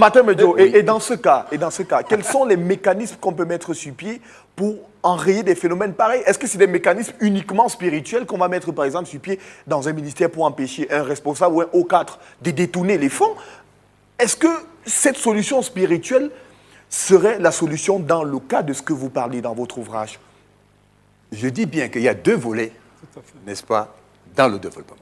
Martin Medio, Oui. et dans ce cas, quels sont les mécanismes qu'on peut mettre sur pied pour enrayer des phénomènes pareils? Est-ce que c'est des mécanismes uniquement spirituels qu'on va mettre, par exemple, sur pied dans un ministère pour empêcher un responsable ou un haut cadre de détourner les fonds? Est-ce que cette solution spirituelle serait la solution dans le cas de ce que vous parlez dans votre ouvrage? Je dis bien qu'il y a deux volets, n'est-ce pas, dans le développement.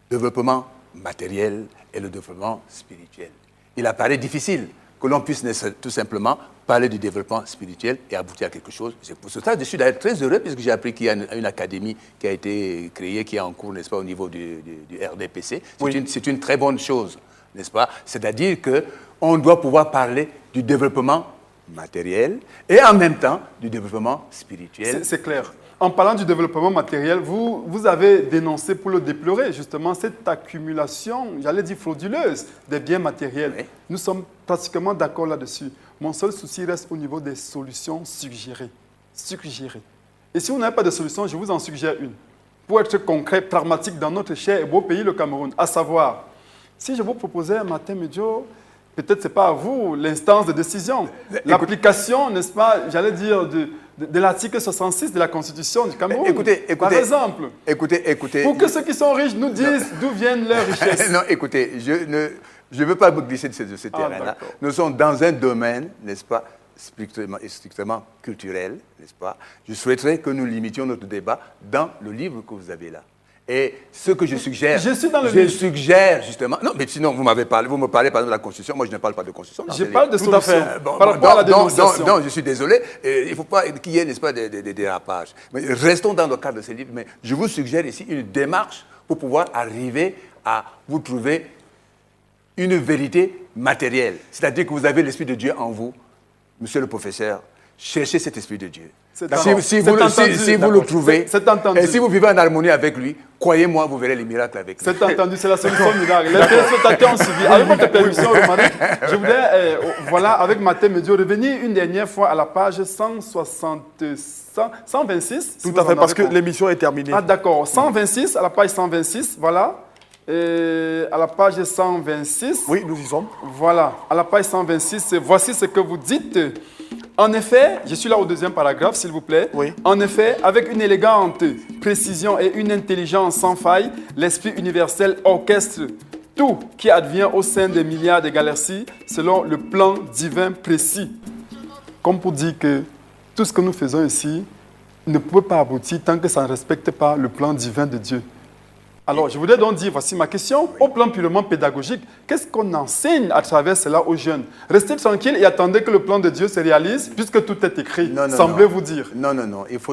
Le développement matériel et le développement spirituel. Il apparaît difficile que l'on puisse tout simplement parler du développement spirituel et aboutir à quelque chose. C'est pour ça que je suis d'ailleurs très heureux puisque j'ai appris qu'il y a une académie qui a été créée, qui est en cours, n'est-ce pas, au niveau du RDPC. C'est une très bonne chose, n'est-ce pas? C'est-à-dire qu'on doit pouvoir parler du développement matériel et en même temps du développement spirituel. C'est clair. En parlant du développement matériel, vous avez dénoncé pour le déplorer justement cette accumulation, j'allais dire frauduleuse, des biens matériels. Oui. Nous sommes pratiquement d'accord là-dessus. Mon seul souci reste au niveau des solutions suggérées. Et si vous n'avez pas de solution, je vous en suggère une. Pour être concret, pragmatique dans notre cher et beau pays, le Cameroun, à savoir, si je vous proposais un matin médio, peut-être ce n'est pas à vous l'instance de décision. L'application, n'est-ce pas, j'allais dire, de l'article 66 de la Constitution du Cameroun. Par exemple. Écoutez. Pour que ceux qui sont riches nous disent d'où viennent leurs richesses. Non, écoutez, je ne veux pas me glisser de ce terrain-là. Nous sommes dans un domaine, n'est-ce pas, strictement culturel, n'est-ce pas. Je souhaiterais que nous limitions notre débat dans le livre que vous avez là. Et ce que je suggère, je suggère justement, non, mais sinon vous me parlez par exemple de la Constitution, moi je ne parle pas de Constitution. Je parle de solution. Par rapport à la dénonciation. Non, je suis désolé, il ne faut pas qu'il y ait, n'est-ce pas, des dérapages. Mais restons dans le cadre de ce livre, mais je vous suggère ici une démarche pour pouvoir arriver à vous trouver une vérité matérielle. C'est-à-dire que vous avez l'Esprit de Dieu en vous, monsieur le professeur, cherchez cet Esprit de Dieu. Si vous le trouvez, et si vous vivez en harmonie avec lui, croyez-moi, vous verrez les miracles avec lui. C'est entendu, c'est la solution miracle. Les téléspectateurs ont suivi. Avec votre permission, Romanique, je voudrais, voilà, avec Martin Medio, revenir une dernière fois à la page 126. Tout à fait, parce que l'émission est terminée. Ah d'accord, 126, à la page 126, voilà. Et à la page 126. Oui, nous y sommes. Voilà, à la page 126, voici ce que vous dites. En effet, je suis là au deuxième paragraphe, s'il vous plaît. Oui. En effet, avec une élégante précision et une intelligence sans faille, l'esprit universel orchestre tout qui advient au sein des milliards de galaxies selon le plan divin précis. Comme pour dire que tout ce que nous faisons ici ne peut pas aboutir tant que ça ne respecte pas le plan divin de Dieu. Alors, je voudrais donc dire, voici ma question, au plan purement pédagogique, qu'est-ce qu'on enseigne à travers cela aux jeunes? Restez tranquille et attendez que le plan de Dieu se réalise, puisque tout est écrit, semblez-vous dire. Non, il faut